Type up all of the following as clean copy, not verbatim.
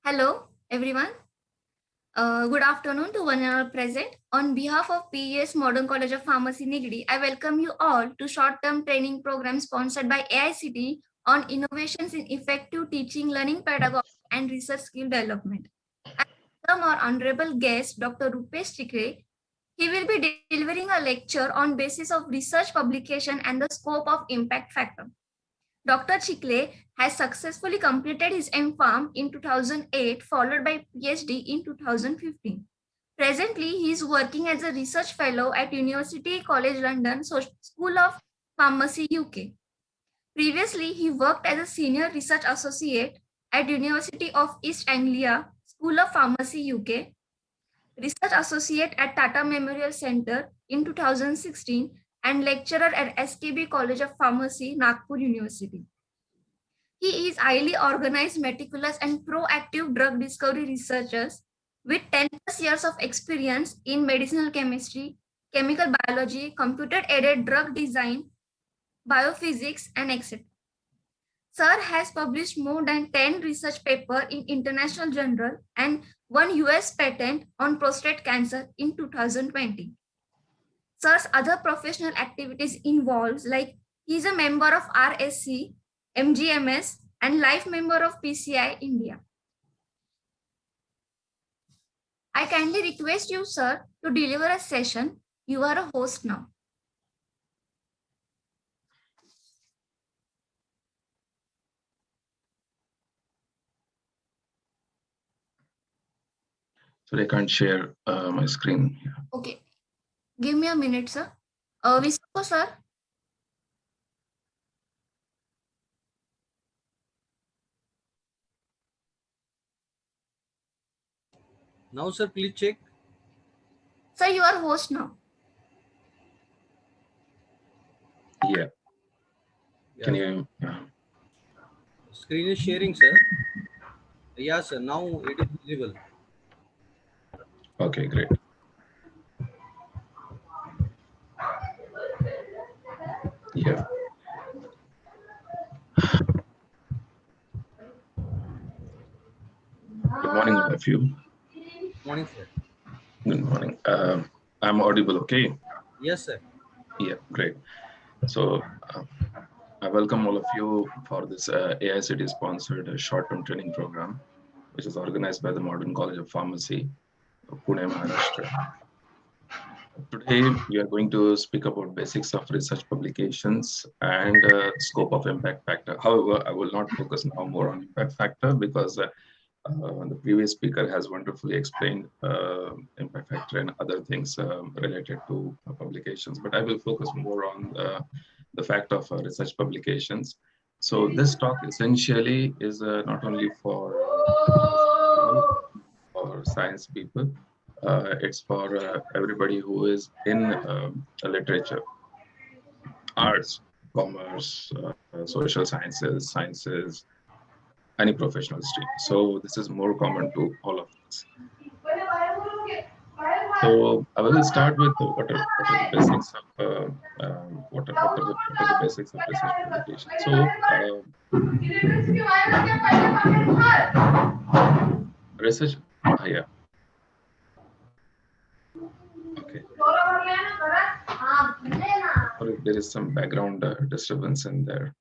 Hello, everyone. Good afternoon to one and all present. On behalf of P.E.S Modern College of Pharmacy, Nigdi, I welcome you all to short-term training program sponsored by AICT on innovations in effective teaching, learning, pedagogy, and research skill development. I welcome our honorable guest, Dr. Rupesh Chikhale. He will be delivering a lecture on basis of research publication and the scope of impact factor. Dr. Chikhale has successfully completed his M.Pharm in 2008, followed by PhD in 2015. Presently, he is working as a research fellow at University College London School of Pharmacy, UK. Previously, he worked as a senior research associate at University of East Anglia School of Pharmacy, UK, research associate at Tata Memorial Centre in 2016, and lecturer at SKB College of Pharmacy, Nagpur University. He is highly organized, meticulous, and proactive drug discovery researchers with 10 plus years of experience in medicinal chemistry, chemical biology, computer-aided drug design, biophysics, and etc. Sir has published more than 10 research papers in international journal and one US patent on prostate cancer in 2020. Sir's other professional activities involves like he is a member of RSC, MGMS, and life member of PCI India. I kindly request you, sir, to deliver a session. You are a host now. So I can't share my screen here. Okay. Give me a minute, sir. Visco, sir. Now, sir, please check. Sir, you are host now. Yeah. Can you? Screen is sharing, sir. Yeah, sir. Now it is visible. Okay, great. Yeah. Good morning, all of you. Morning, sir. Good morning. I'm audible, okay? Yes, sir. Yeah, great. So I welcome all of you for this AICT sponsored short-term training program, which is organized by the Modern College of Pharmacy, Pune, Maharashtra. Today, we are going to speak about basics of research publications and scope of impact factor. However, I will not focus now more on impact factor because the previous speaker has wonderfully explained impact factor and other things related to publications, but I will focus more on the fact of research publications. So this talk essentially is not only for science people, it's for everybody who is in literature, arts, commerce, social sciences, any professional stream. So this is more common to all of us. So I will start with what are the basics of what are the basics of research publication. So research, yeah. Okay. Sorry, there is some background disturbance in there.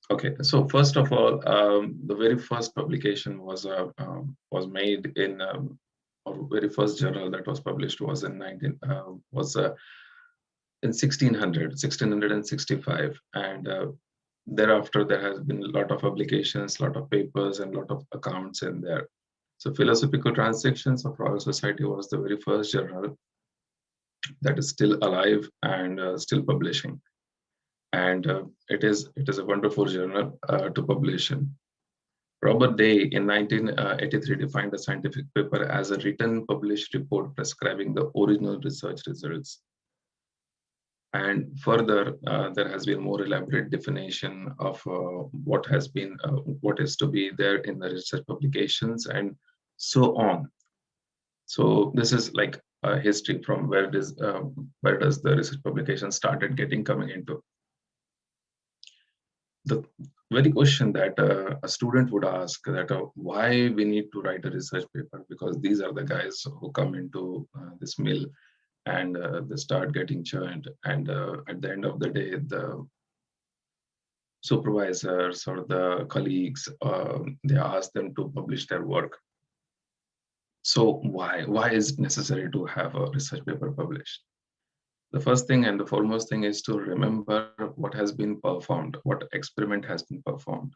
Okay, so first of all, the very first publication was made in or very first journal that was published was in 1665, and thereafter there has been a lot of publications, a lot of papers, and a lot of accounts in there. So Philosophical Transactions of Royal Society was the very first journal that is still alive and still publishing. And it is a wonderful journal to publish in. Robert Day in 1983 defined a scientific paper as a written published report prescribing the original research results. And further, there has been more elaborate definition of what is to be there in the research publications and so on. So this is like a history from where does the research publication started coming into. very question that a student would ask, that why we need to write a research paper, because these are the guys who come into this mill and they start getting churned, and at the end of the day the supervisors or the colleagues, they ask them to publish their work. So why is it necessary to have a research paper published? The first thing and the foremost thing is to remember what has been performed, what experiment has been performed.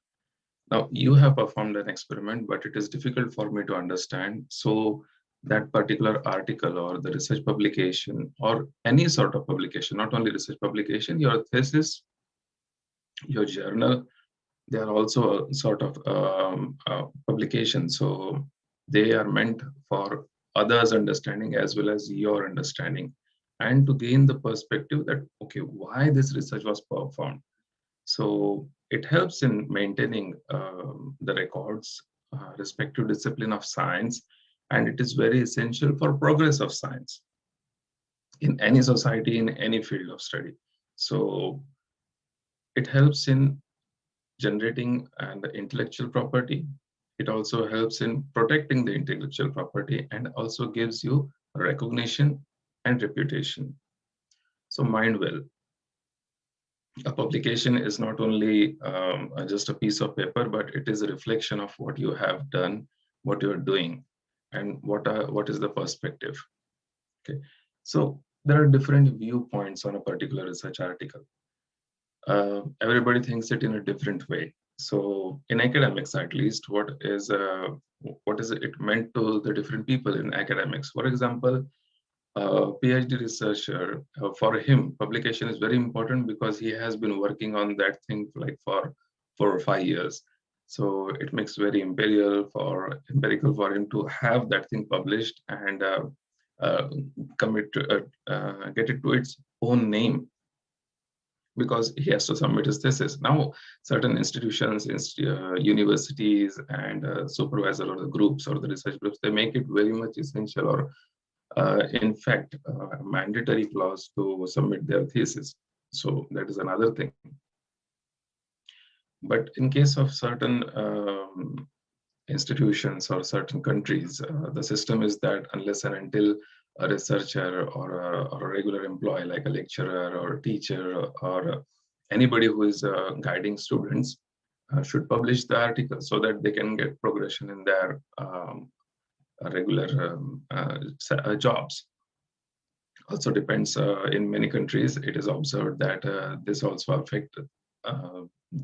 Now, you have performed an experiment, but it is difficult for me to understand. So that particular article or the research publication or any sort of publication, not only research publication, your thesis, your journal, they are also a sort of publication. So they are meant for others' understanding as well as your understanding, and to gain the perspective that, okay, why this research was performed. So it helps in maintaining the records, respective discipline of science, and it is very essential for progress of science in any society, in any field of study. So it helps in generating and intellectual property. It also helps in protecting the intellectual property and also gives you recognition and reputation. So mind well, a publication is not only just a piece of paper, but it is a reflection of what you have done, what you're doing, and what is the perspective. Okay, so there are different viewpoints on a particular research article. Everybody thinks it in a different way. So in academics, at least, what is it meant to the different people in academics? For example, PhD researcher, for him, publication is very important because he has been working on that thing like for 4 or 5 years. So it makes very empirical for him to have that thing published and uh, get it to its own name, because he has to submit his thesis. Now, certain institutions, universities, and supervisor or the groups or the research groups, they make it very much essential or in fact, a mandatory clause to submit their thesis. So that is another thing. But in case of certain institutions or certain countries, the system is that unless and until a researcher or a regular employee, like a lecturer or a teacher or anybody who is guiding students, should publish the article so that they can get progression in their regular jobs. Also depends, in many countries it is observed that this also affect uh,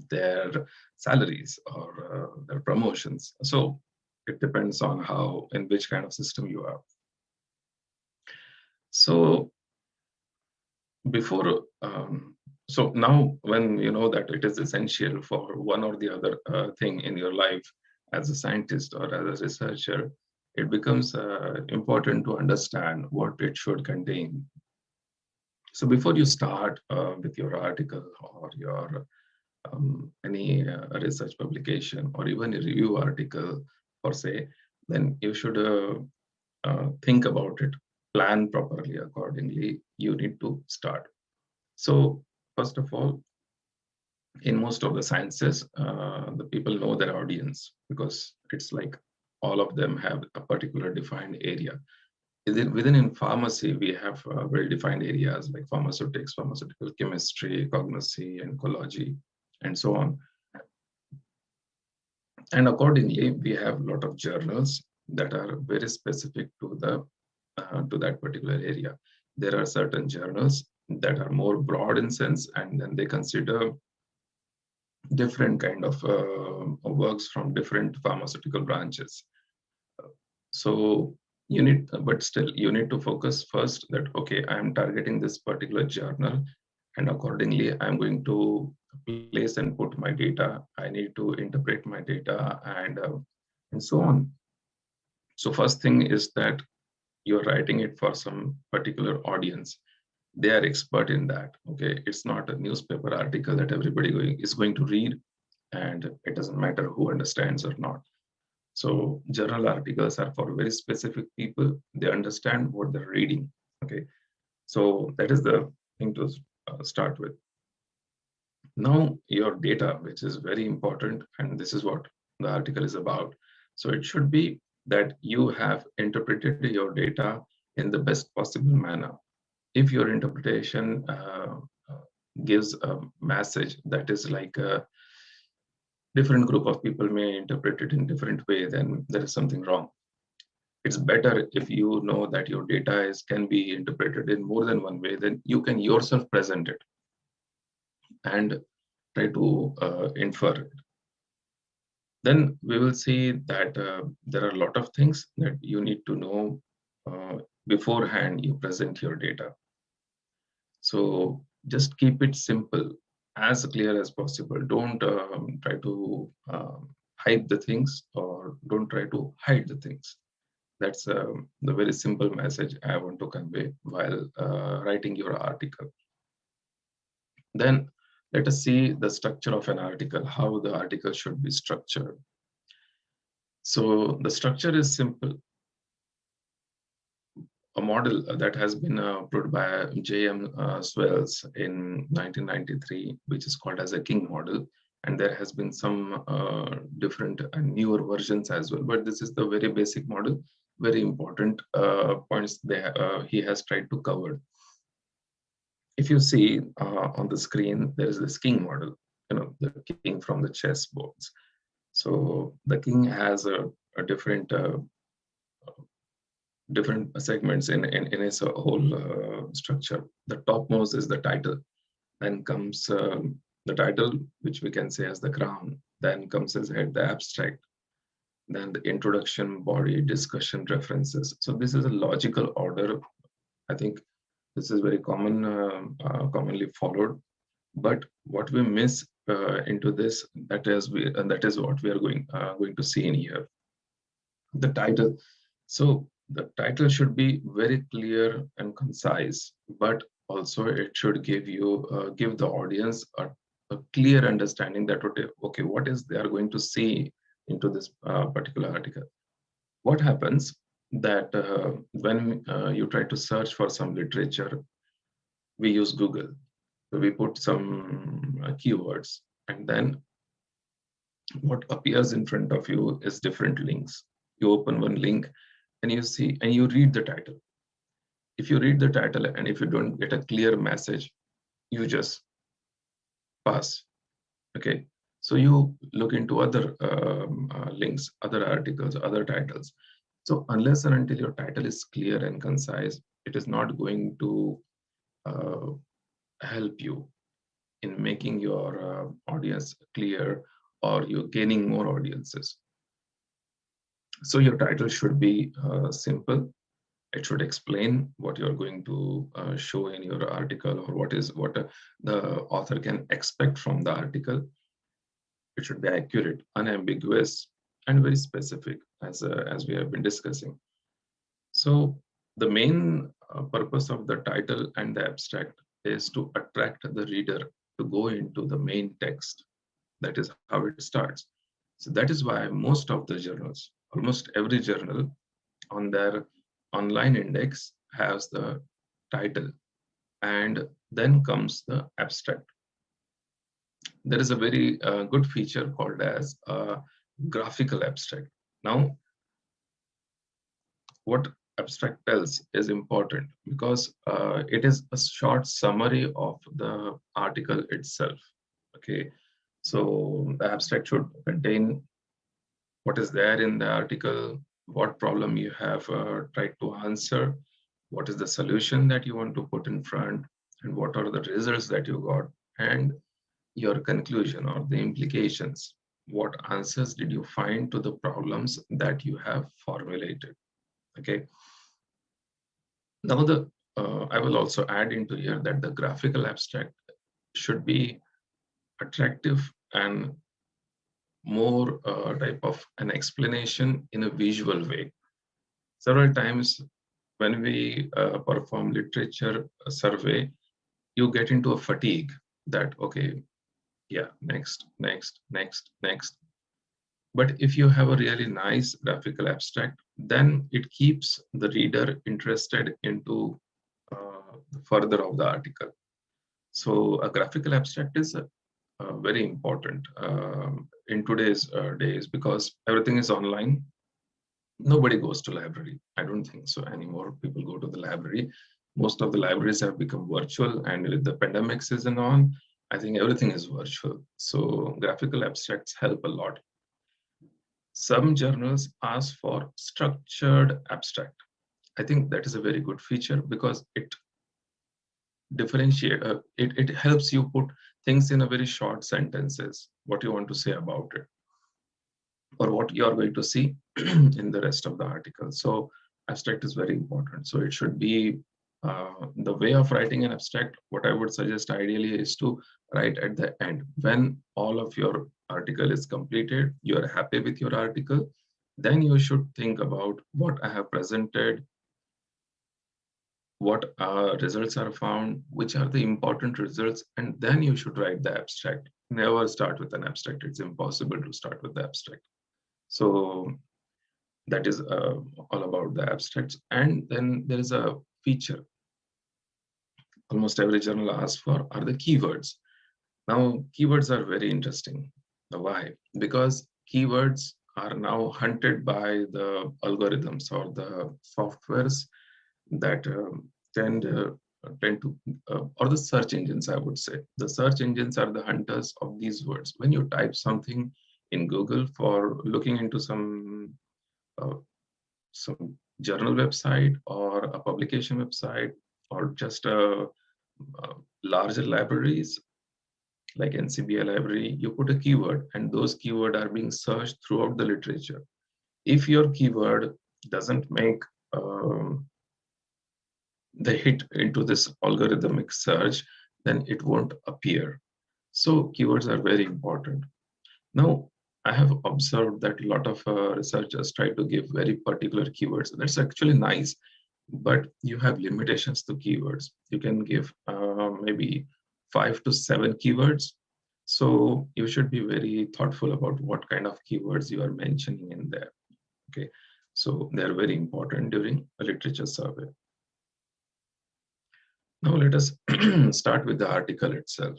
their salaries or their promotions. So it depends on how, in which kind of system you are. So before so now when you know that it is essential for one or the other thing in your life as a scientist or as a researcher, it becomes important to understand what it should contain. So before you start with your article or your any research publication or even a review article per se, then you should think about it, plan properly accordingly. You need to start. So first of all, in most of the sciences, the people know their audience because it's like all of them have a particular defined area. Within in pharmacy, we have well-defined areas like pharmaceutics, pharmaceutical chemistry, cognosy, oncology, and so on. And accordingly, we have a lot of journals that are very specific to that particular area. There are certain journals that are more broad in sense, and then they consider different kind of works from different pharmaceutical branches. So you need, but still you need to focus first that, okay, I am targeting this particular journal, and accordingly I'm going to place and put my data. I need to interpret my data and so on. So first thing is that you're writing it for some particular audience. They are expert in that. Okay, it's not a newspaper article that everybody is going to read, and it doesn't matter who understands or not. So journal articles are for very specific people. They understand what they're reading. Okay, so that is the thing to start with. Now your data, which is very important, and this is what the article is about. So it should be that you have interpreted your data in the best possible manner. If your interpretation gives a message that is like a different group of people may interpret it in different way, then there is something wrong. It's better if you know that your data can be interpreted in more than one way, then you can yourself present it and try to infer it. Then we will see that there are a lot of things that you need to know beforehand you present your data. So just keep it simple, as clear as possible. Don't try to hype the things, or don't try to hide the things. That's the very simple message I want to convey while writing your article. Then let us see the structure of an article, how the article should be structured. So the structure is simple. A model that has been approved by J.M. Swells in 1993, which is called as a King model. And there has been some different and newer versions as well. But this is the very basic model, very important points he has tried to cover. If you see on the screen, there is this King model, the king from the chess boards. So the king has a different segments in its whole structure. The topmost is the title. Then comes the title, which we can say as the crown. Then comes as head, the abstract. Then the introduction, body, discussion, references. So this is a logical order. I think this is very commonly followed. But what we miss into this, that is what we are going to see in here. The title. So the title should be very clear and concise, but also it should give the audience a clear understanding that okay, what is they are going to see into this particular article. What happens that when you try to search for some literature, we use Google. So we put some keywords, and then what appears in front of you is different links. You open one link and you see and you read the title. If you read the title and if you don't get a clear message, you just pass. Okay, so you look into other links, other articles, other titles. So unless and until your title is clear and concise, it is not going to help you in making your audience clear, or you're gaining more audiences. So your title should be simple. It should explain what you're going to show in your article, or what the author can expect from the article. It should be accurate, unambiguous, and very specific, as we have been discussing. So the main purpose of the title and the abstract is to attract the reader to go into the main text. That is how it starts. So that is why most of the journals, almost every journal on their online index has the title, and then comes the abstract. There is a very good feature called as graphical abstract. Now, what abstract tells is important because it is a short summary of the article itself. Okay, so the abstract should contain what is there in the article, what problem you have tried to answer, what is the solution that you want to put in front, and what are the results that you got, and your conclusion or the implications. What answers did you find to the problems that you have formulated? Okay. Now I will also add into here that the graphical abstract should be attractive and more type of an explanation in a visual way. Several times when we perform literature survey, you get into a fatigue that, okay, yeah, next, next, next, next. But if you have a really nice graphical abstract, then it keeps the reader interested into the further of the article. So a graphical abstract is very important in today's days, because everything is online. Nobody goes to library. I don't think so anymore. People go to the library. Most of the libraries have become virtual, and with the pandemic season on, I think everything is virtual. So graphical abstracts help a lot. Some journals ask for structured abstract. I think that is a very good feature because it it helps you put things in a very short sentences, what you want to say about it, or what you are going to see in the rest of the article. So abstract is very important. So it should be the way of writing an abstract. What I would suggest ideally is to write at the end. When all of your article is completed, you are happy with your article, then you should think about what I have presented, what results are found, which are the important results, and then you should write the abstract. Never start with an abstract. It's impossible to start with the abstract. So that is all about the abstracts. And then there is a feature almost every journal asks for are the keywords. Now, keywords are very interesting. Why? Because keywords are now hunted by the algorithms or the softwares that tend tend to or the search engines. I would say the search engines are the hunters of these words. When you type something in Google for looking into uh, some journal website or a publication website, or just larger libraries like NCBI library, you put a keyword and those keywords are being searched throughout the literature. If your keyword doesn't make the hit into this algorithmic search, then it won't appear. So keywords are very important. Now, I have observed that a lot of researchers try to give very particular keywords. That's actually nice, but you have limitations to keywords. You can give maybe 5 to 7 keywords. So you should be very thoughtful about what kind of keywords you are mentioning in there. Okay, so they're very important during a literature survey. Now let us start with the article itself.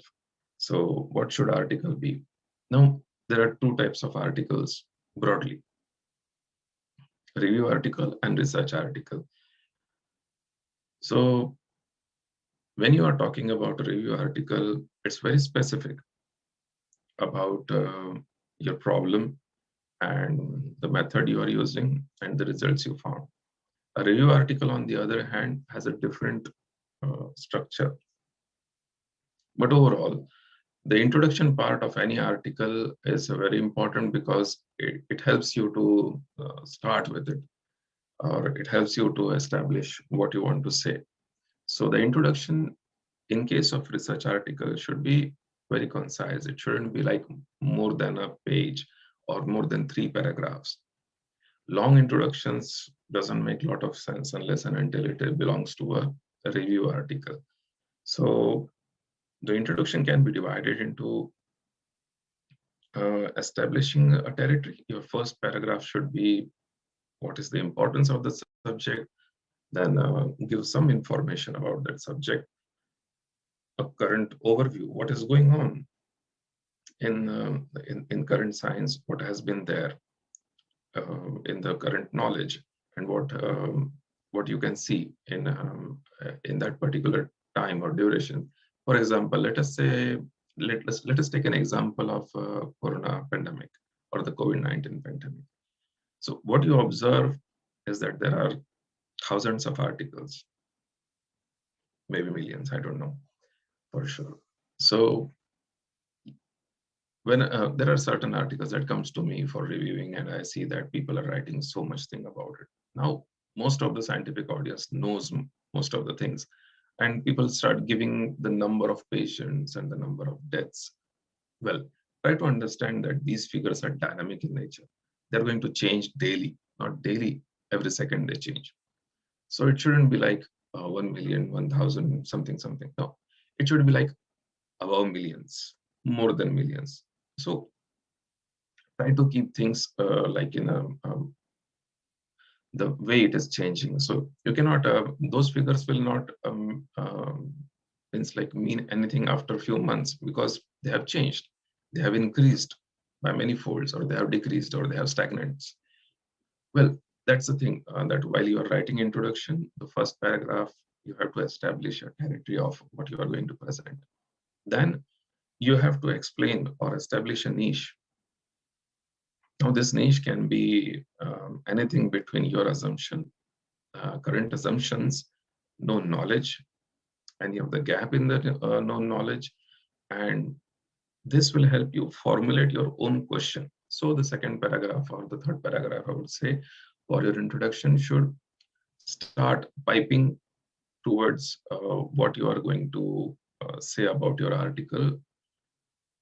So what should article be? Now, there are 2 types of articles broadly: review article and research article. So when you are talking about a review article, it's very specific about your problem and the method you are using and the results you found. A review article, on the other hand, has a different structure. But overall, the introduction part of any article is very important because it helps you to start with it, or it helps you to establish what you want to say. So the introduction in case of research article should be very concise. It shouldn't be like more than a page or more than 3 paragraphs. Long introductions doesn't make a lot of sense unless and until it belongs to a review article. So the introduction can be divided into establishing a territory. Your first paragraph should be what is the importance of the subject, then give some information about that subject, a current overview, what is going on in current science, what has been there in the current knowledge, and what you can see in that particular time or duration. For example, let us say let us take an example of corona pandemic or the COVID-19 pandemic. So what you observe is that there are thousands of articles, maybe millions, I don't know for sure. So when there are certain articles that comes to me for reviewing, and I see that people are writing so much thing about it. Now, most of the scientific audience knows most of the things, and people start giving the number of patients and the number of deaths. Well, try to understand that these figures are dynamic in nature. They're going to change daily, not daily, every second they change. So it shouldn't be like 1 million, 1,000, something, something. No, it should be like above millions, more than millions. So try to keep things like in the way it is changing. So you cannot, those figures will not means like mean anything after a few months, because They have changed. They have increased by many folds, or they have decreased, or they have stagnated. Well, that's the thing, that while you are writing introduction, the first paragraph, you have to establish a territory of what you are going to present. Then you have to explain or establish a niche. Now, this niche can be anything between your assumption, current assumptions, known knowledge, any of the gap in the known knowledge, and this will help you formulate your own question. So the second paragraph or the third paragraph, I would say, for your introduction should start piping towards what you are going to say about your article,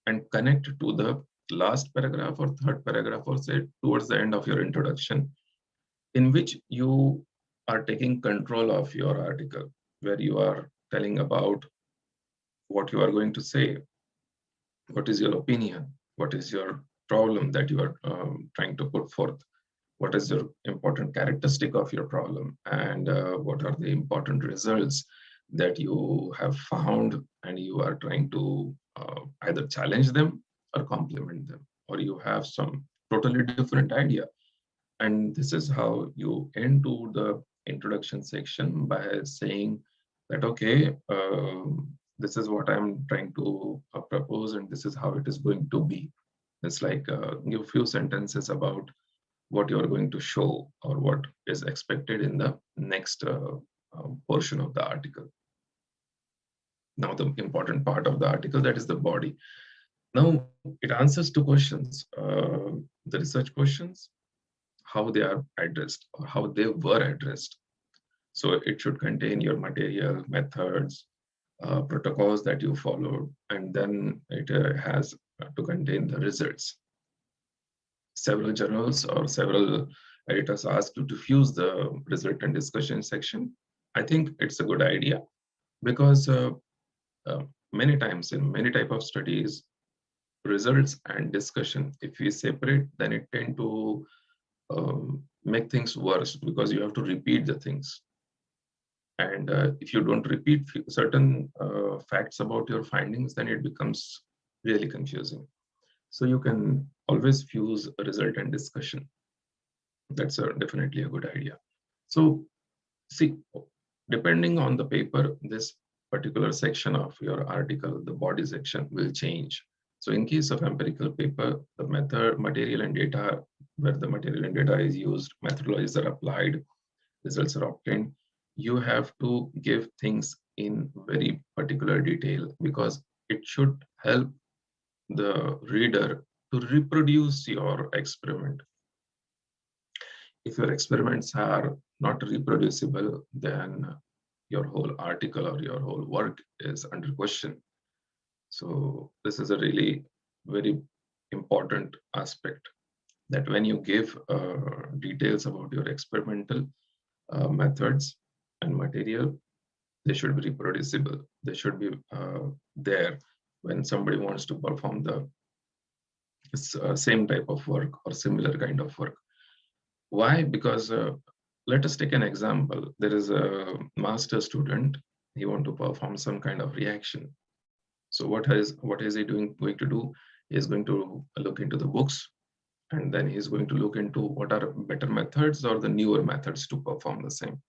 and connect to the last paragraph or third paragraph, or say towards the end of your introduction, in which you are taking control of your article, where you are telling about what you are going to say, what is your opinion, what is your problem that you are trying to put forth, what is your important characteristic of your problem, and what are the important results that you have found, and you are trying to either challenge them or complement them, or you have some totally different idea. And this is how you end to the introduction section by saying that, okay, this is what I'm trying to propose, and this is how it is going to be. It's like give few sentences about what you are going to show or what is expected in the next portion of the article. Now, the important part of the article, that is the body. Now, it answers to questions, the research questions, how they are addressed or how they were addressed. So it should contain your material, methods, protocols that you followed, and then it has to contain the results. Several journals or several editors asked you to fuse the result and discussion section. I think it's a good idea because uh, many times in many type of studies, results and discussion, if we separate, then it tend to make things worse because you have to repeat the things. And if you don't repeat certain facts about your findings, then it becomes really confusing. So you can always fuse a result and discussion. That's definitely a good idea. So see, depending on the paper, this particular section of your article, the body section, will change. So in case of empirical paper, the method, material and data, where the material and data is used, methodologies are applied, results are obtained, you have to give things in very particular detail because it should help the reader to reproduce your experiment. If your experiments are not reproducible, then your whole article or your whole work is under question. So this is a really very important aspect, that when you give details about your experimental methods and material, they should be reproducible. They should be there when somebody wants to perform the same type of work or similar kind of work. Why? Because let us take an example. There is a master student. He want to perform some kind of reaction. So what is he going to do? He is going to look into the books, and then he's going to look into what are better methods or the newer methods to perform the same.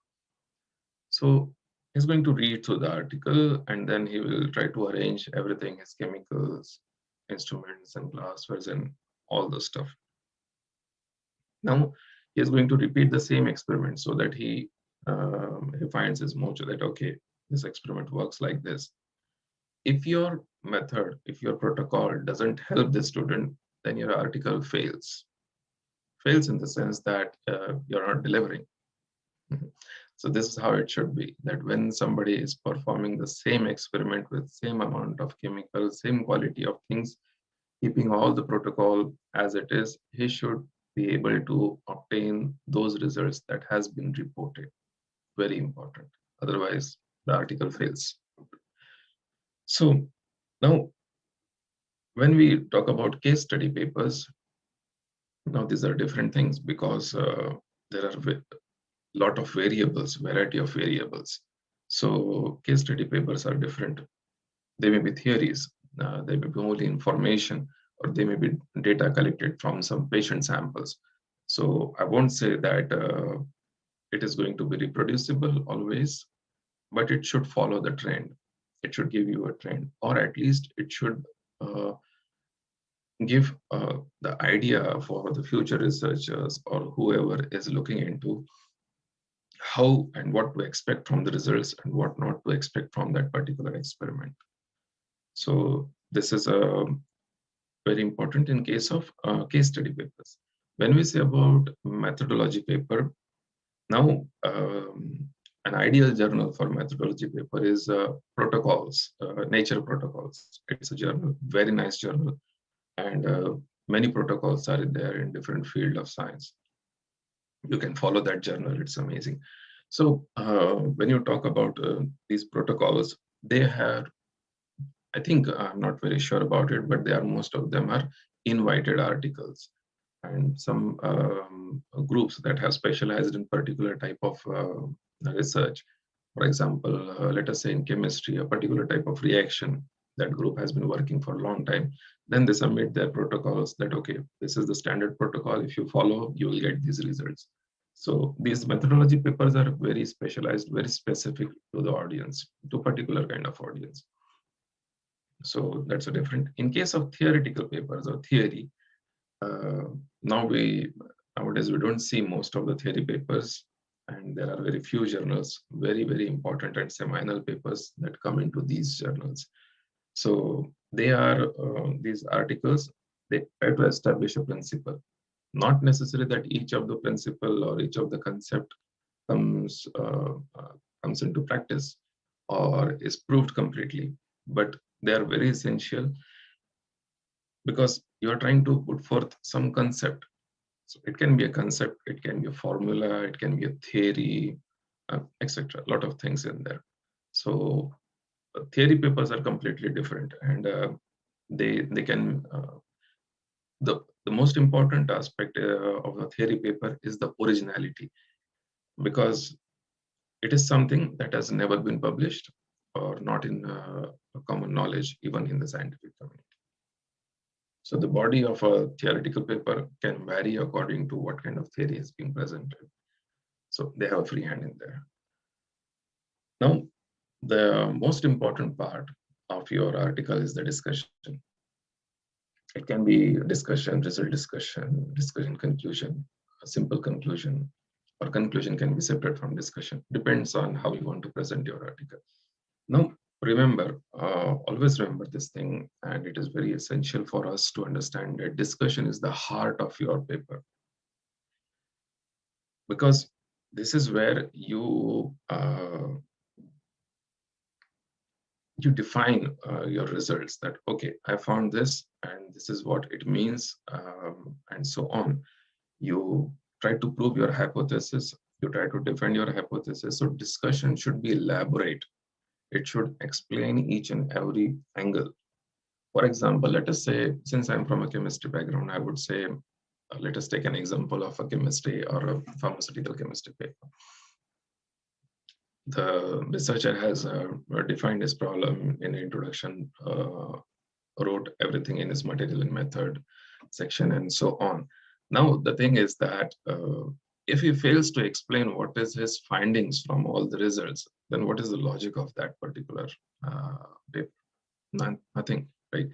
So he's going to read through the article, and then he will try to arrange everything, his chemicals, instruments, and glasswares, and all the stuff. Now he is going to repeat the same experiment so that he finds his mojo that, okay, this experiment works like this. If your method, if your protocol doesn't help the student, then your article fails. Fails in the sense that you're not delivering. So this is how it should be, that when somebody is performing the same experiment with same amount of chemicals, same quality of things, keeping all the protocol as it is, he should be able to obtain those results that has been reported. Very important. Otherwise, the article fails. So now, when we talk about case study papers, now these are different things because there are a lot of variables, variety of variables. So case study papers are different. They may be theories. They may be only information, or they may be data collected from some patient samples. So I won't say that it is going to be reproducible always, but it should follow the trend. It should give you a trend, or at least it should give the idea for the future researchers or whoever is looking into how and what to expect from the results and what not to expect from that particular experiment. So this is very important in case of case study papers. When we say about methodology paper, now an ideal journal for methodology paper is protocols, nature protocols. It's a journal, very nice journal, and many protocols are in there in different field of science. You can follow that journal, it's amazing. So when you talk about these protocols, they have, I think I'm not very sure about it, but they are, most of them are invited articles, and some groups that have specialized in particular type of research. For example, let us say in chemistry, a particular type of reaction, that group has been working for a long time. Then they submit their protocols that, okay, this is the standard protocol. If you follow, you will get these results. So these methodology papers are very specialized, very specific to the audience, to particular kind of audience. So that's a different. In case of theoretical papers or theory, nowadays we don't see most of the theory papers, and there are very few journals, very important and seminal papers that come into these journals. So they are these articles. They try to establish a principle. Not necessarily that each of the principle or each of the concept comes comes into practice or is proved completely, but they are very essential because you are trying to put forth some concept. So it can be a concept, it can be a formula, it can be a theory, etc. A lot of things in there. So theory papers are completely different, and they can the most important aspect of a theory paper is the originality, because it is something that has never been published or not in common knowledge, even in the scientific community. So the body of a theoretical paper can vary according to what kind of theory is being presented. So they have a free hand in there. Now, the most important part of your article is the discussion. It can be discussion, result discussion, discussion conclusion, a simple conclusion, or conclusion can be separate from discussion. Depends on how you want to present your article. Now, remember, always remember this thing, and it is very essential for us to understand that discussion is the heart of your paper, because this is where you define your results, that okay, I found this and this is what it means, and so on. You try to prove your hypothesis, you try to defend your hypothesis. So discussion should be elaborate. It should explain each and every angle. For example, let us say, since I'm from a chemistry background, I would say, let us take an example of a chemistry or a pharmaceutical chemistry paper. The researcher has defined his problem in introduction, wrote everything in his material and method section, and so on. Now, the thing is that if he fails to explain what is his findings from all the results, then what is the logic of that particular paper? Nothing, right?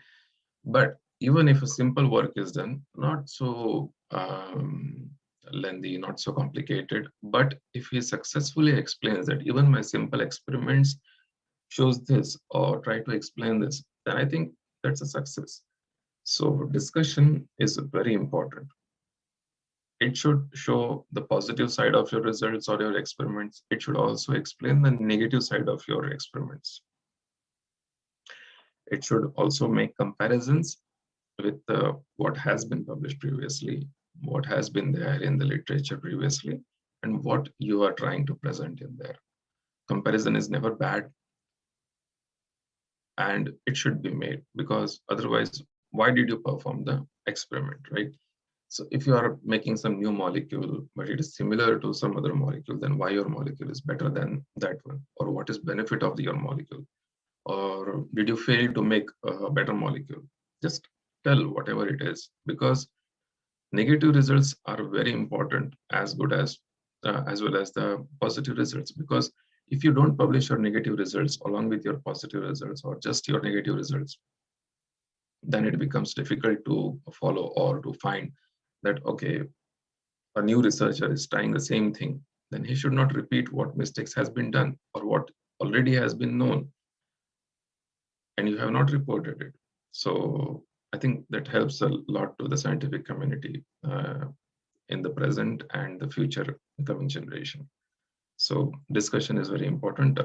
But even if a simple work is done, not so lengthy, not so complicated, but if he successfully explains that even my simple experiments shows this or try to explain this, then I think that's a success. So discussion is very important. It should show the positive side of your results or your experiments. It should also explain the negative side of your experiments. It should also make comparisons with what has been published previously, what has been there in the literature previously, and what you are trying to present in there. Comparison is never bad, and it should be made, because otherwise, why did you perform the experiment, right? So if you are making some new molecule, but it is similar to some other molecule, then why your molecule is better than that one? Or what is benefit of your molecule? or did you fail to make a better molecule? Just tell whatever it is, because negative results are very important as well as the positive results. Because if you don't publish your negative results along with your positive results, or just your negative results, then it becomes difficult to follow or to find that, okay, a new researcher is trying the same thing, then he should not repeat what mistakes has been done or what already has been known and you have not reported it. So I think that helps a lot to the scientific community in the present and the future coming generation. So discussion is very important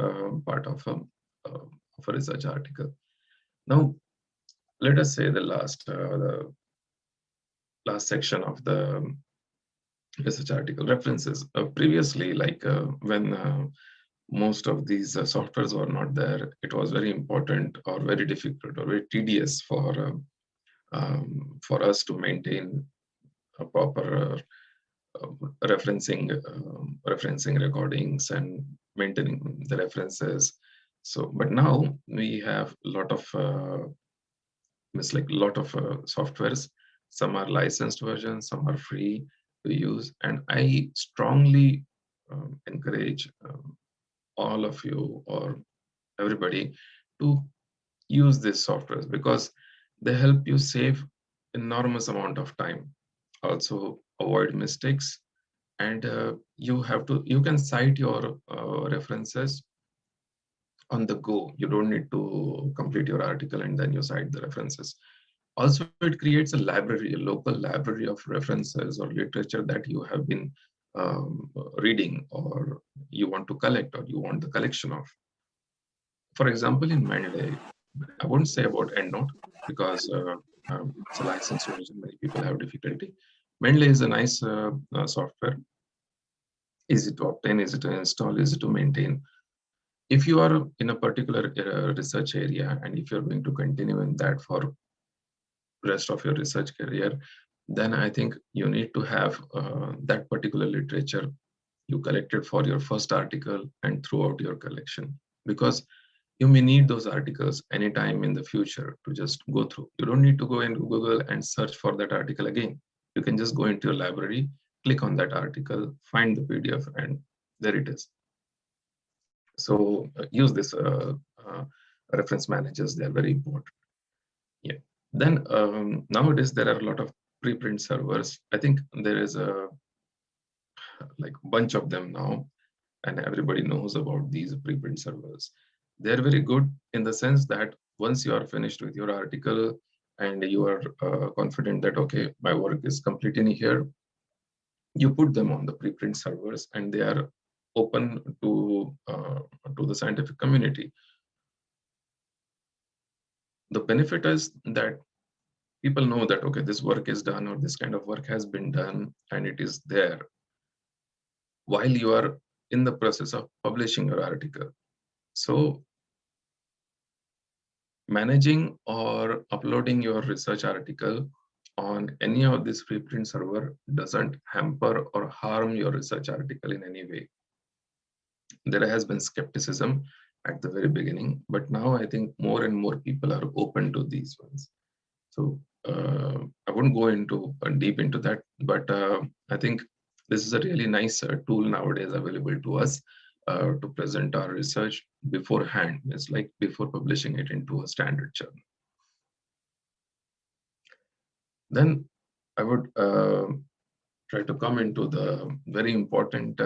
part of a research article. Now, let us say the last section of the research article references. Previously, like when most of these softwares were not there, it was very important or very difficult or very tedious for us to maintain a proper referencing recordings and maintaining the references. So, but now we have a lot of softwares. Some are licensed versions, some are free to use, and I strongly encourage all of you or everybody to use these softwares, because they help you save enormous amount of time, also avoid mistakes, and you can cite your references on the go. You don't need to complete your article and then you cite the references. Also, it creates a library, a local library of references or literature that you have been reading, or you want to collect, or you want the collection of. For example, in Mendeley, I won't say about EndNote because it's a licensed version. Many people have difficulty. Mendeley is a nice software, easy to obtain, easy to install, easy to maintain. If you are in a particular research area and if you're going to continue in that for rest of your research career, then I think you need to have that particular literature you collected for your first article and throughout your collection, because you may need those articles anytime in the future to just go through. You don't need to go into Google and search for that article again. You can just go into your library, click on that article, find the PDF, and there it is. So use this reference managers. They are very important. Yeah. Then nowadays there are a lot of preprint servers. I think there is a like bunch of them now, and everybody knows about these preprint servers. They're very good in the sense that once you are finished with your article and you are confident that, okay, my work is complete in here, you put them on the preprint servers and they are open to the scientific community. The benefit is that people know that, okay, this work is done or this kind of work has been done, and it is there while you are in the process of publishing your article. So managing or uploading your research article on any of this preprint server doesn't hamper or harm your research article in any way. There has been skepticism at the very beginning, but now I think more and more people are open to these ones. So I wouldn't go into deep into that, but I think this is a really nice tool nowadays available to us to present our research beforehand. It's like before publishing it into a standard journal. Then I would try to come into the very important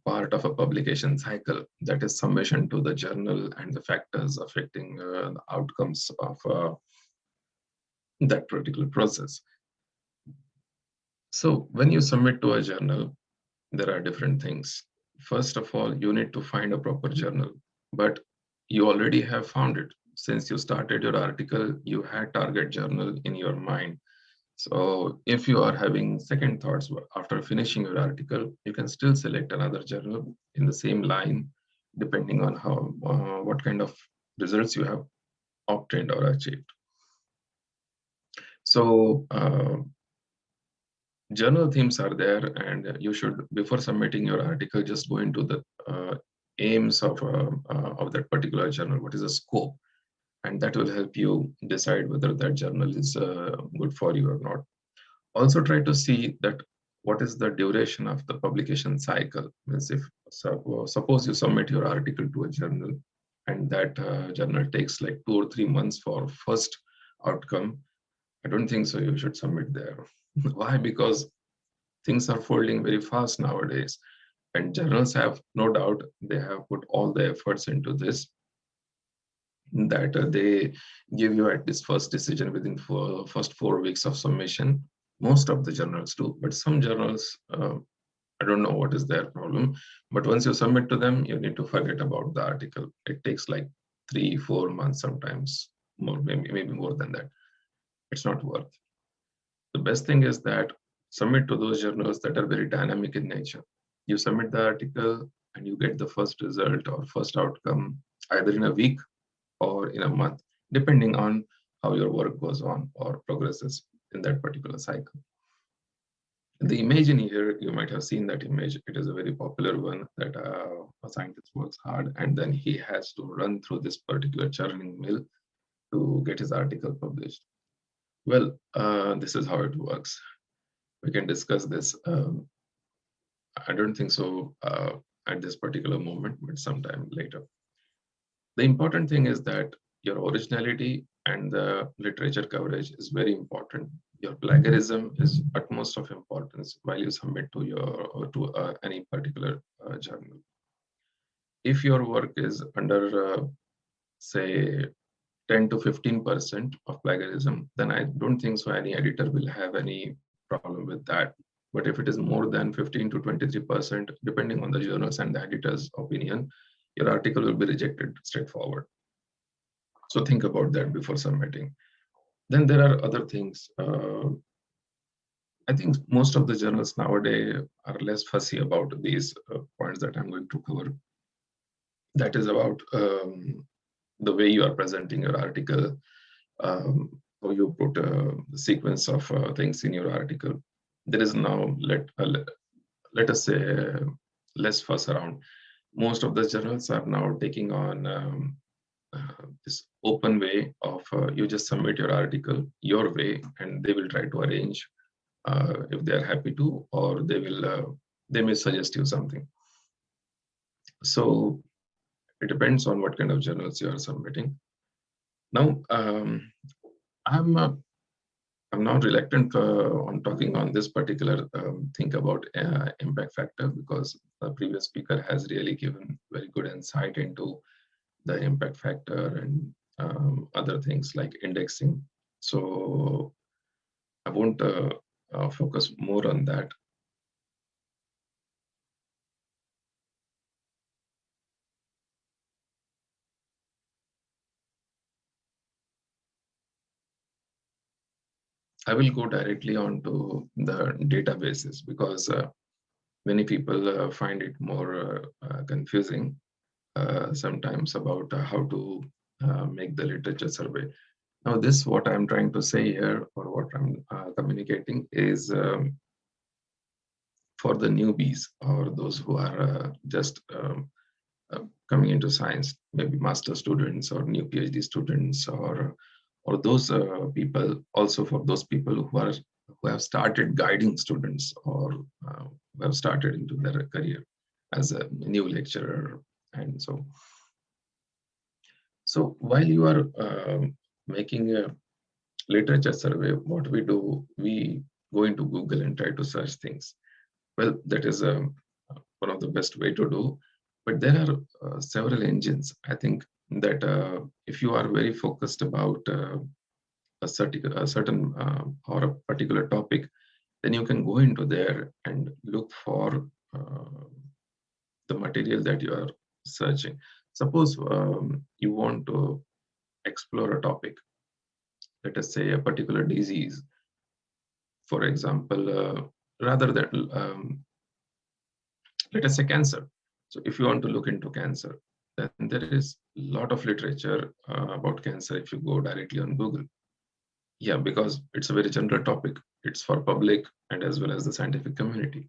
part of a publication cycle, that is submission to the journal and the factors affecting the outcomes of that particular process. So when you submit to a journal, there are different things. First of all, you need to find a proper journal, but you already have found it. Since you started your article, you had target journal in your mind. So if you are having second thoughts after finishing your article, you can still select another journal in the same line, depending on how what kind of results you have obtained or achieved. So journal themes are there, and you should, before submitting your article, just go into the aims of that particular journal, what is the scope, and that will help you decide whether that journal is good for you or not. Also try to see that what is the duration of the publication cycle. Means if suppose you submit your article to a journal and that journal takes like 2 or 3 months for first outcome, I don't think so you should submit there. Why? Because things are folding very fast nowadays, and journals have no doubt they have put all the efforts into this, that they give you at this first decision within first 4 weeks of submission. Most of the journals do, but some journals, I don't know what is their problem, but once you submit to them, you need to forget about the article. It takes like 3 4 months, sometimes more, maybe more than that. It's not worth. The best thing is that submit to those journals that are very dynamic in nature. You submit the article and you get the first result or first outcome either in a week or in a month, depending on how your work goes on or progresses in that particular cycle. The image in here, you might have seen that image. It is a very popular one that a scientist works hard and then he has to run through this particular churning mill to get his article published. Well, this is how it works. We can discuss this. I don't think so at this particular moment, but sometime later. The important thing is that your originality and the literature coverage is very important. Your plagiarism is utmost of importance while you submit to any particular journal. If your work is under say 10 to 15% of plagiarism, then I don't think so any editor will have any problem with that. But if it is more than 15 to 23%, depending on the journals and the editor's opinion, your article will be rejected straightforward. So think about that before submitting. Then there are other things. I think most of the journals nowadays are less fussy about these points that I'm going to cover. That is about the way you are presenting your article, how you put a sequence of things in your article. There is now, let us say, less fuss around. Most of the journals are now taking on this open way of you just submit your article your way, and they will try to arrange if they are happy to, or they may suggest you something. So it depends on what kind of journals you are submitting. Now, I'm not reluctant on talking on this particular thing about impact factor, because the previous speaker has really given very good insight into the impact factor and other things like indexing. So I won't focus more on that. I will go directly onto the databases, because many people find it more confusing sometimes about how to make the literature survey. Now, what I'm trying to say here, or what I'm communicating, is for the newbies or those who are just coming into science, maybe master students or new PhD students, or those people, also for those people who have started guiding students, or who have started into their career as a new lecturer. And so while you are making a literature survey, what we do, we go into Google and try to search things. Well, that is one of the best way to do. But there are several engines. I think that if you are very focused about a certain or a particular topic, then you can go into there and look for the material that you are searching. Suppose you want to explore a topic, let us say a particular disease, for example, rather than let us say cancer. So if you want to look into cancer, then there is a lot of literature about cancer if you go directly on Google. Yeah, because it's a very general topic. It's for public and as well as the scientific community.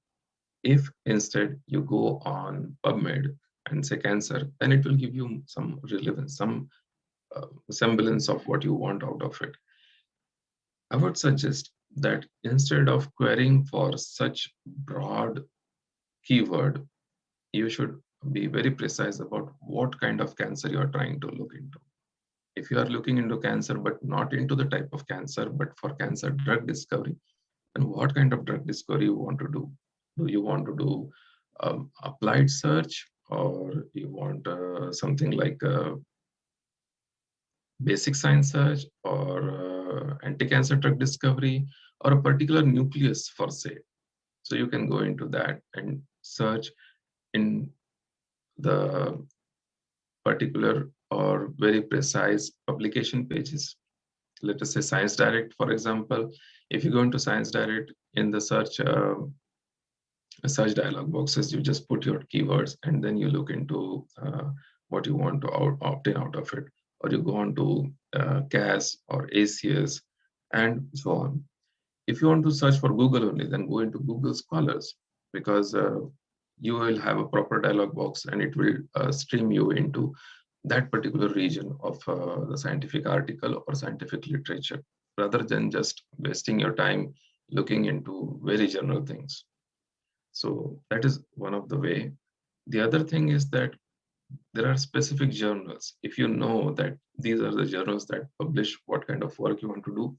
If instead you go on PubMed and say cancer, then it will give you some relevance, some semblance of what you want out of it. I would suggest that instead of querying for such broad keyword, you should be very precise about what kind of cancer you are trying to look into. If you are looking into cancer, but not into the type of cancer, but for cancer drug discovery, then what kind of drug discovery you want to do? Do you want to do applied search, or you want something like basic science search, or anti-cancer drug discovery, or a particular nucleus for say? So you can go into that and search in the particular or very precise publication pages. Let us say Science Direct, for example. If you go into Science Direct, in the search dialog boxes, you just put your keywords and then you look into what you want to obtain out of it, or you go on to CAS or ACS and so on. If you want to search for Google only, then go into Google Scholars, because you will have a proper dialog box and it will stream you into that particular region of the scientific article or scientific literature, rather than just wasting your time looking into very general things. So that is one of the way. The other thing is that there are specific journals. If you know that these are the journals that publish what kind of work you want to do,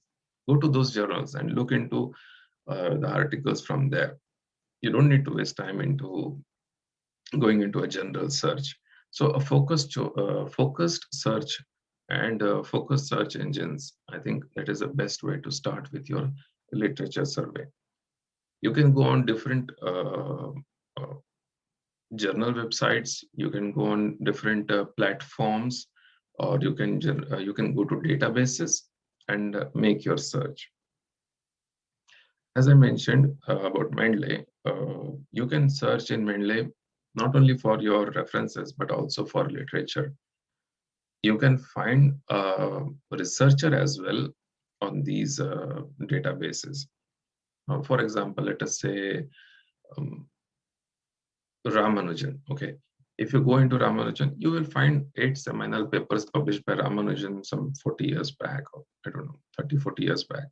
go to those journals and look into the articles from there. You don't need to waste time into going into a general search. So a focused search and focused search engines, I think that is the best way to start with your literature survey. You can go on different journal websites. You can go on different platforms, or you can go to databases and make your search. As I mentioned about Mendeley, you can search in Mendeley not only for your references but also for literature. You can find a researcher as well on these databases. For example, let us say um, Ramanujan. Okay, if you go into Ramanujan, you will find 8 seminal papers published by Ramanujan some 40 years back, or I don't know, 30, 40 years back,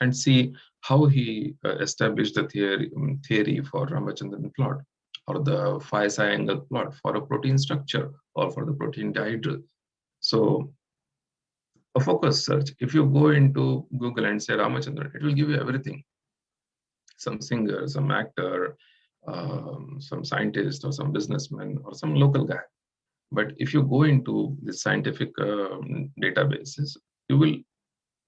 and see how he established the theory for Ramachandran plot, or the phi-psi angle plot for a protein structure, or for the protein dihedral. So a focus search, if you go into Google and say Ramachandran, it will give you everything. Some singer, some actor, some scientist, or some businessman, or some local guy. But if you go into the scientific databases, you will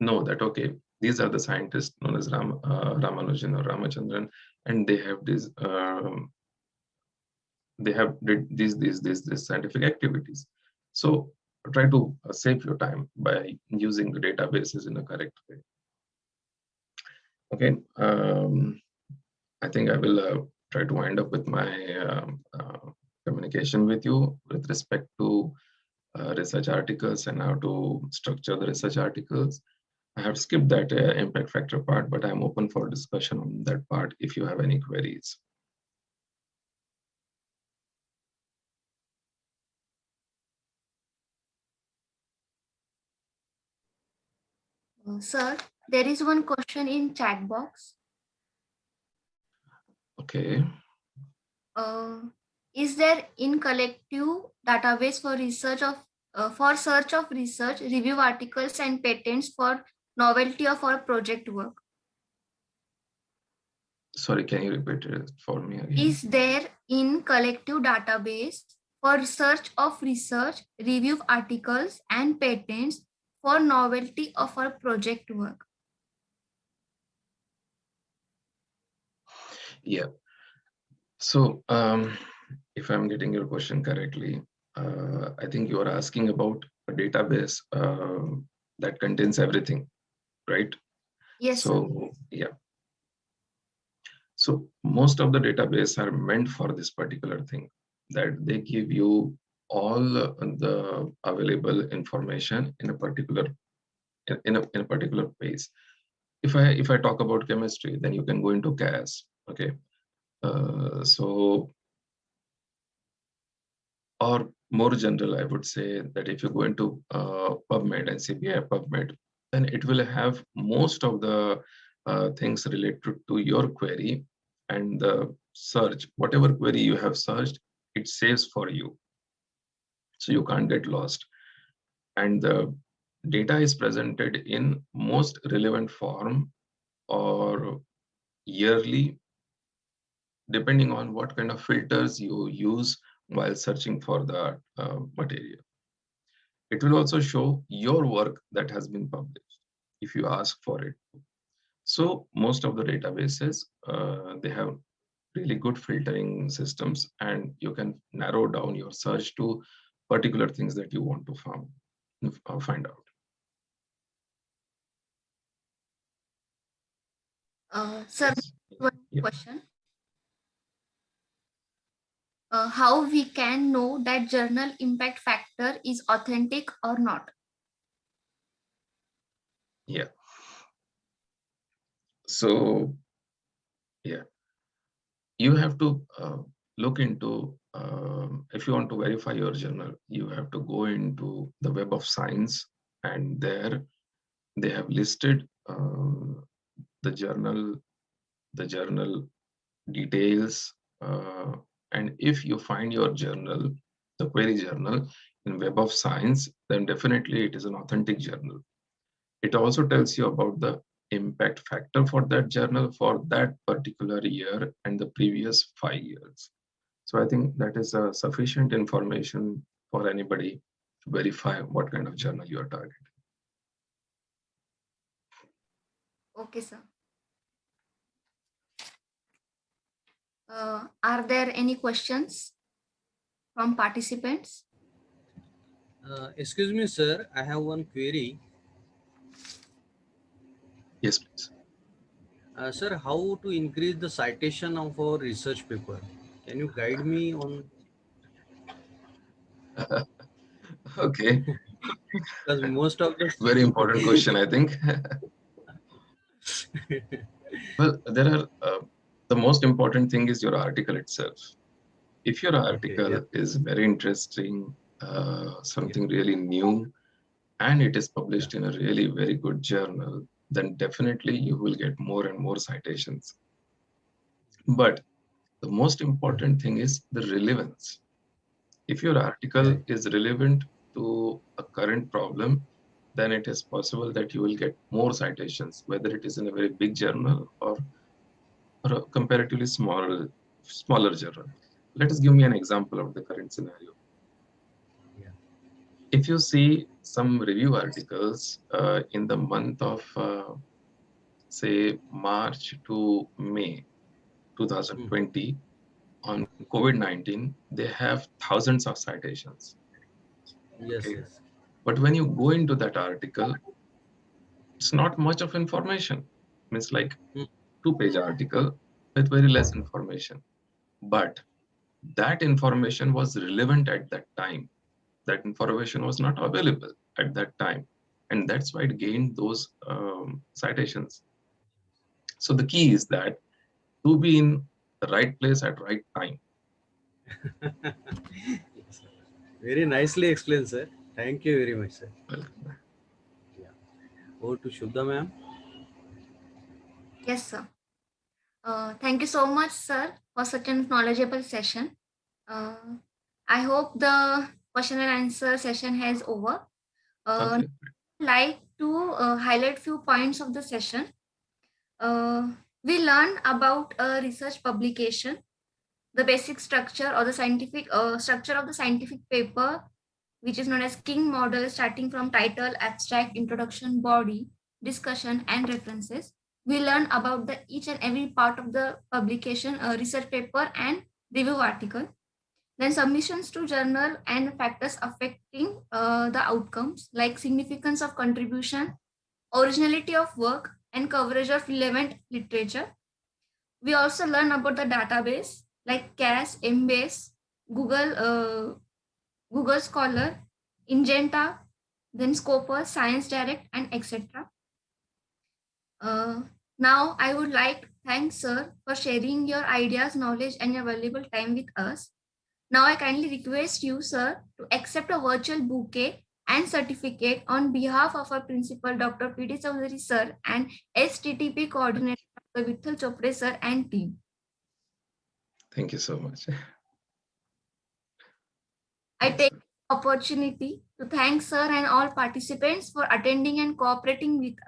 know that, okay, these are the scientists known as Ramanujan or Ramachandran, and they have did these scientific activities. So try to save your time by using the databases in a correct way. Okay, I think I will try to wind up with my communication with you with respect to research articles and how to structure the research articles. I have skipped that impact factor part, but I'm open for discussion on that part if you have any queries. Sir, there is one question in chat box. Okay. Is there in collective database for search of research, review articles and patents for novelty of our project work? Sorry, can you repeat it for me again? Is there in collective database for search of research, review articles and patents for novelty of our project work? Yeah. So if I'm getting your question correctly, I think you are asking about a database that contains everything, right? Yes, sir. So yeah. So most of the database are meant for this particular thing, that they give you all the available information in a particular in a particular place. If I talk about chemistry, then you can go into CAS. Okay, so Or more general, I would say that if you go into PubMed and CBI PubMed, then it will have most of the things related to your query, and the search, whatever query you have searched, it saves for you. So you can't get lost. And the data is presented in most relevant form or yearly, depending on what kind of filters you use while searching for the material. It will also show your work that has been published if you ask for it. So most of the databases, they have really good filtering systems, and you can narrow down your search to particular things that you want to find out. Sir, Yes. one Yeah. question. How we can know that journal impact factor is authentic or not? Yeah. So yeah, you have to look into, if you want to verify your journal, you have to go into the Web of Science, and there they have listed the journal, the journal details, and if you find your journal, the query journal, in Web of Science, then definitely it is an authentic journal. It also tells you about the impact factor for that journal for that particular year and the previous 5 years. So I think that is sufficient information for anybody to verify what kind of journal you are targeting. Okay, sir. Are there any questions from participants? Excuse me, sir. I have one query. Yes, please. Sir, how to increase the citation of our research paper? Can you guide me on? Okay, Because most of the very important question, I think. Well, there are the most important thing is your article itself. If your okay, yeah, article is very interesting, yeah, something really new, and it is yeah, published in a really very good journal, then definitely you will get more and more citations. But the most important thing is the relevance. If your yeah, article is relevant to a current problem, then it is possible that you will get more citations, whether it is in a very big journal or a comparatively smaller journal. Let us give me an example of the current scenario. yeah. If you see some review articles in the month of, say, March to May Hmm. 2020 on COVID-19, they have thousands of citations. Yes, Okay. yes. But when you go into that article, it's not much of information. Means like Hmm. 2-page article with very less information. But that information was relevant at that time. That information was not available at that time. And that's why it gained those citations. So the key is that to be in the right place at right time. Yes, sir. Very nicely explained, sir. Thank you very much, sir. Welcome. Yeah. Over to Shubda, ma'am. Yes, sir. Thank you so much, sir, for such a knowledgeable session. Uh, I hope the question and answer session has over. Okay. Like to highlight few points of the session. Uh, we learned about a research publication, the basic structure or the scientific structure of the scientific paper, which is known as King model, starting from title, abstract, introduction, body, discussion, and references. We learn about the each and every part of the publication, research paper, and review article. Then submissions to journal and factors affecting the outcomes, like significance of contribution, originality of work, and coverage of relevant literature. We also learn about the database like CAS, Embase, Google, Google Scholar, Ingenta, then Scopus, Science Direct, and etc. Uh, Now, I would like to thank Sir for sharing your ideas, knowledge, and your valuable time with us. Now I kindly request you, sir, to accept a virtual bouquet and certificate on behalf of our principal, Dr. P.D. Chaudhary, sir, and STTP coordinator, Dr. Vithal Chopre, sir, and team. Thank you so much. I Thanks, take sir. the opportunity to thank sir and all participants for attending and cooperating with